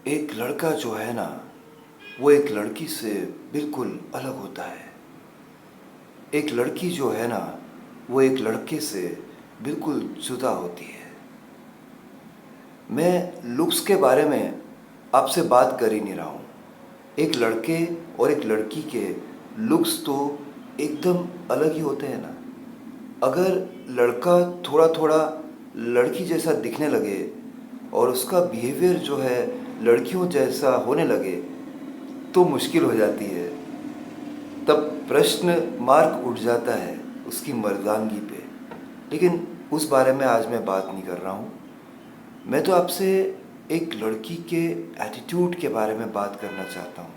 एक लड़का जो है ना, वो एक लड़की से बिल्कुल अलग होता है। एक लड़की जो है ना, वो एक लड़के से बिल्कुल जुदा होती है। मैं लुक्स के बारे में आपसे बात कर ही नहीं रहा हूँ। एक लड़के और एक लड़की के लुक्स तो एकदम अलग ही होते हैं ना। अगर लड़का थोड़ा थोड़ा लड़की जैसा दिखने लगे और उसका बिहेवियर जो है लड़कियों जैसा होने लगे तो मुश्किल हो जाती है। तब प्रश्न मार्क उठ जाता है उसकी मर्दानगी पे। लेकिन उस बारे में आज मैं बात नहीं कर रहा हूँ। मैं तो आपसे एक लड़की के एटीट्यूड के बारे में बात करना चाहता हूँ,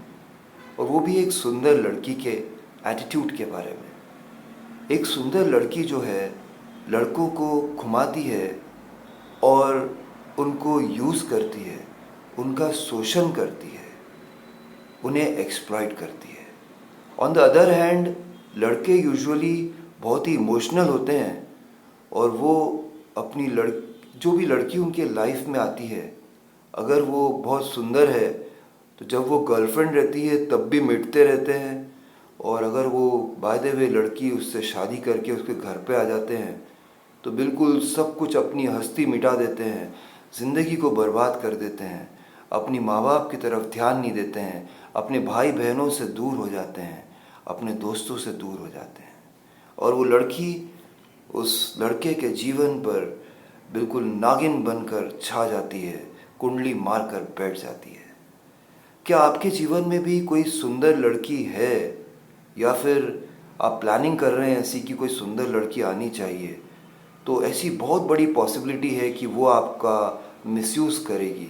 और वो भी एक सुंदर लड़की के एटीट्यूड के बारे में। एक सुंदर लड़की जो है लड़कों को घुमाती है और उनको यूज़ करती है, उनका शोषण करती है, उन्हें एक्सप्लॉइट करती है। ऑन द अदर हैंड लड़के यूजुअली बहुत ही इमोशनल होते हैं, और वो अपनी जो भी लड़की उनके लाइफ में आती है, अगर वो बहुत सुंदर है तो जब वो गर्लफ्रेंड रहती है तब भी मिटते रहते हैं, और अगर वो बाय द वे लड़की उससे शादी करके उसके घर पे आ जाते हैं तो बिल्कुल सब कुछ अपनी हस्ती मिटा देते हैं, ज़िंदगी को बर्बाद कर देते हैं, अपनी माँ बाप की तरफ ध्यान नहीं देते हैं, अपने भाई बहनों से दूर हो जाते हैं, अपने दोस्तों से दूर हो जाते हैं। और वो लड़की उस लड़के के जीवन पर बिल्कुल नागिन बनकर छा जाती है, कुंडली मारकर बैठ जाती है। क्या आपके जीवन में भी कोई सुंदर लड़की है, या फिर आप प्लानिंग कर रहे हैं ऐसी कि कोई सुंदर लड़की आनी चाहिए? तो ऐसी बहुत बड़ी पॉसिबिलिटी है कि वो आपका मिसयूज़ करेगी,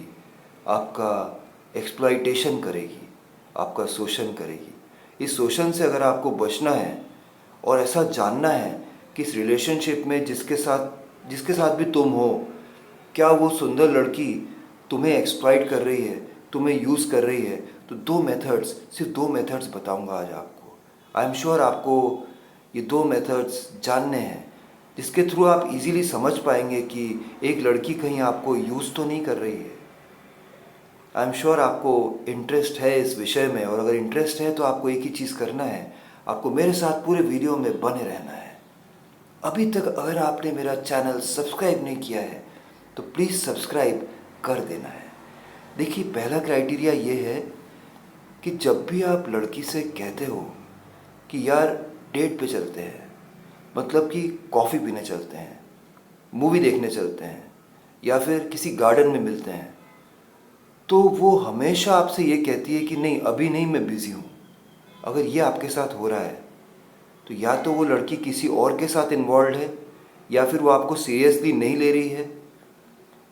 आपका एक्सप्लॉइटेशन करेगी, आपका शोषण करेगी। इस शोषण से अगर आपको बचना है और ऐसा जानना है कि इस रिलेशनशिप में जिसके साथ भी तुम हो, क्या वो सुंदर लड़की तुम्हें एक्सप्लॉइट कर रही है, तुम्हें यूज़ कर रही है, तो सिर्फ दो मेथड्स बताऊंगा आज आपको। आई एम श्योर आपको ये दो मेथड्स जानने हैं, जिसके थ्रू आप इजीली समझ पाएंगे कि एक लड़की कहीं आपको यूज़ तो नहीं कर रही है। आई एम श्योर आपको इंटरेस्ट है इस विषय में, और अगर इंटरेस्ट है तो आपको एक ही चीज़ करना है, आपको मेरे साथ पूरे वीडियो में बने रहना है। अभी तक अगर आपने मेरा चैनल सब्सक्राइब नहीं किया है तो प्लीज़ सब्सक्राइब कर देना है। देखिए, पहला क्राइटेरिया ये है कि जब भी आप लड़की से कहते हो कि यार डेट पे चलते हैं, मतलब कि कॉफ़ी पीने चलते हैं, मूवी देखने चलते हैं, या फिर किसी गार्डन में मिलते हैं, तो वो हमेशा आपसे ये कहती है कि नहीं अभी नहीं, मैं बिज़ी हूँ। अगर ये आपके साथ हो रहा है तो या तो वो लड़की किसी और के साथ इन्वॉल्व है, या फिर वो आपको सीरियसली नहीं ले रही है,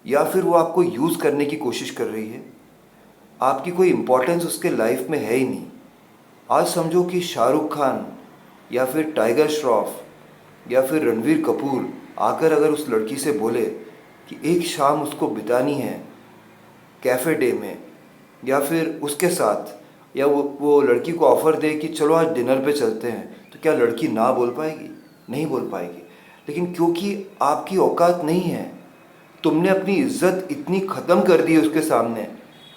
या फिर वो आपको यूज़ करने की कोशिश कर रही है। आपकी कोई इम्पोर्टेंस उसके लाइफ में है ही नहीं। आज समझो कि शाहरुख खान या फिर टाइगर श्रॉफ या फिर रणवीर कपूर आकर अगर उस लड़की से बोले कि एक शाम उसको बितानी है कैफ़े डे में, या फिर उसके साथ, या वो लड़की को ऑफ़र दे कि चलो आज डिनर पे चलते हैं, तो क्या लड़की ना बोल पाएगी? नहीं बोल पाएगी। लेकिन क्योंकि आपकी औकात नहीं है, तुमने अपनी इज्जत इतनी ख़त्म कर दी है उसके सामने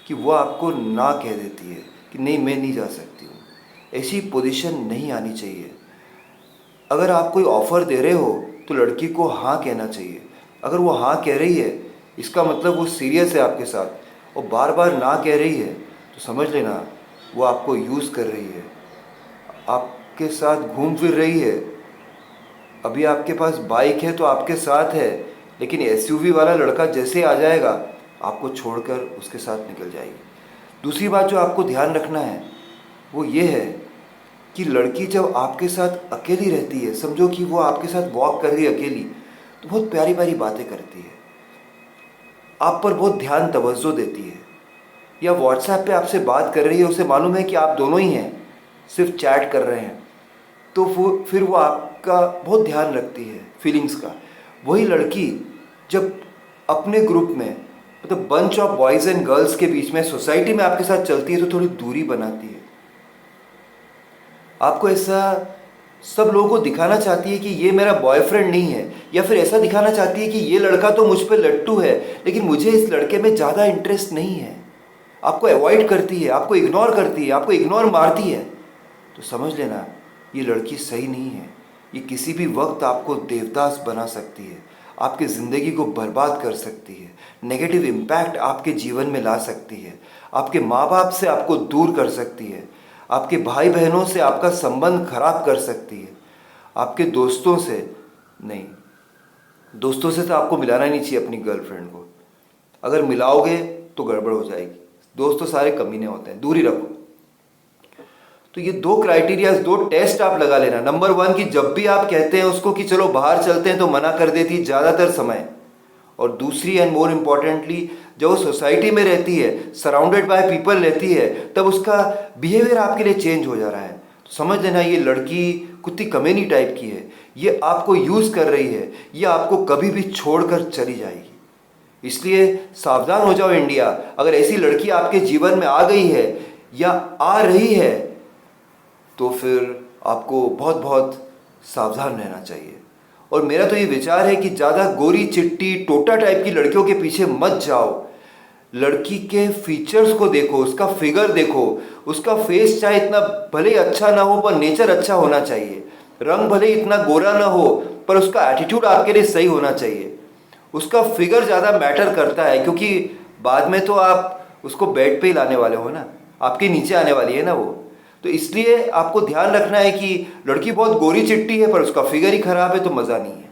कि वो आपको ना कह देती है कि नहीं, मैं नहीं जा सकती हूँ। ऐसी पोजीशन नहीं आनी चाहिए। अगर आप कोई ऑफ़र दे रहे हो तो लड़की को हाँ कहना चाहिए। अगर वो हाँ कह रही है, इसका मतलब वो सीरियस है आपके साथ, और बार बार ना कह रही है तो समझ लेना वो आपको यूज़ कर रही है, आपके साथ घूम फिर रही है। अभी आपके पास बाइक है तो आपके साथ है, लेकिन एसयूवी वाला लड़का जैसे आ जाएगा आपको छोड़कर उसके साथ निकल जाएगी। दूसरी बात जो आपको ध्यान रखना है वो ये है कि लड़की जब आपके साथ अकेली रहती है, समझो कि वो आपके साथ वॉक कर रही है अकेली, तो बहुत प्यारी प्यारी बातें करती है, आप पर बहुत ध्यान तवज्जो देती है, या व्हाट्सएप पे आपसे बात कर रही है, उसे मालूम है कि आप दोनों ही हैं, सिर्फ चैट कर रहे हैं, तो फिर वो आपका बहुत ध्यान रखती है, फीलिंग्स का। वही लड़की जब अपने ग्रुप में, मतलब bunch of boys and girls के बीच में, सोसाइटी में आपके साथ चलती है तो थोड़ी दूरी बनाती है। आपको ऐसा सब लोगों को दिखाना चाहती है कि ये मेरा बॉयफ्रेंड नहीं है, या फिर ऐसा दिखाना चाहती है कि ये लड़का तो मुझ पे लट्टू है लेकिन मुझे इस लड़के में ज़्यादा इंटरेस्ट नहीं है। आपको अवॉइड करती है, आपको इग्नोर करती है, आपको इग्नोर मारती है, तो समझ लेना ये लड़की सही नहीं है। ये किसी भी वक्त आपको देवदास बना सकती है, आपकी ज़िंदगी को बर्बाद कर सकती है, नेगेटिव इम्पैक्ट आपके जीवन में ला सकती है, आपके माँ बाप से आपको दूर कर सकती है, आपके भाई बहनों से आपका संबंध खराब कर सकती है, आपके दोस्तों से नहीं, दोस्तों से तो आपको मिलाना ही नहीं चाहिए अपनी गर्लफ्रेंड को। अगर मिलाओगे तो गड़बड़ हो जाएगी। दोस्त तो सारे कमीने होते हैं, दूर ही रखो। तो ये 2 क्राइटेरिया, 2 टेस्ट आप लगा लेना। नंबर 1 कि जब भी आप कहते हैं उसको कि चलो बाहर चलते हैं तो मना कर देती ज़्यादातर समय। और दूसरी एंड मोर इम्पॉर्टेंटली, जब वो सोसाइटी में रहती है, सराउंडेड बाय पीपल रहती है, तब उसका बिहेवियर आपके लिए चेंज हो जा रहा है। तो समझ लेना ये लड़की कुत्ती कमीनी टाइप की है। ये आपको यूज़ कर रही है, ये आपको कभी भी छोड़कर चली जाएगी। इसलिए सावधान हो जाओ इंडिया। अगर ऐसी लड़की आपके जीवन में आ गई है या आ रही है तो फिर आपको बहुत बहुत सावधान रहना चाहिए। और मेरा तो ये विचार है कि ज़्यादा गोरी चिट्टी टोटा टाइप की लड़कियों के पीछे मत जाओ। लड़की के फीचर्स को देखो, उसका फिगर देखो, उसका फेस चाहे इतना भले ही अच्छा ना हो पर नेचर अच्छा होना चाहिए। रंग भले ही इतना गोरा ना हो पर उसका एटीट्यूड आपके लिए सही होना चाहिए। उसका फिगर ज़्यादा मैटर करता है, क्योंकि बाद में तो आप उसको बेड पे ही लाने वाले हो ना, आपके नीचे आने वाली है ना वो। तो इसलिए आपको ध्यान रखना है कि लड़की बहुत गोरी चिट्टी है पर उसका फिगर ही खराब है तो मज़ा नहीं है।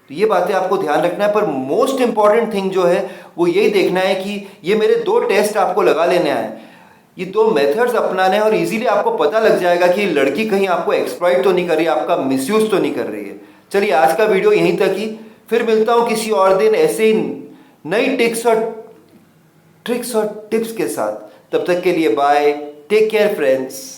तो ये बातें आपको ध्यान रखना है। पर मोस्ट इंपॉर्टेंट थिंग जो है वो यही देखना है कि ये मेरे 2 टेस्ट आपको लगा लेने हैं, ये 2 मेथड्स अपनाने हैं, और इजीली आपको पता लग जाएगा कि लड़की कहीं आपको एक्सप्लॉइट तो नहीं कर रही है, आपका मिसयूज तो नहीं कर रही है। चलिए आज का वीडियो यहीं तक ही, फिर मिलता हूँ किसी और दिन ऐसे ही नई ट्रिक्स और टिप्स के साथ। तब तक के लिए बाय, टेक केयर फ्रेंड्स।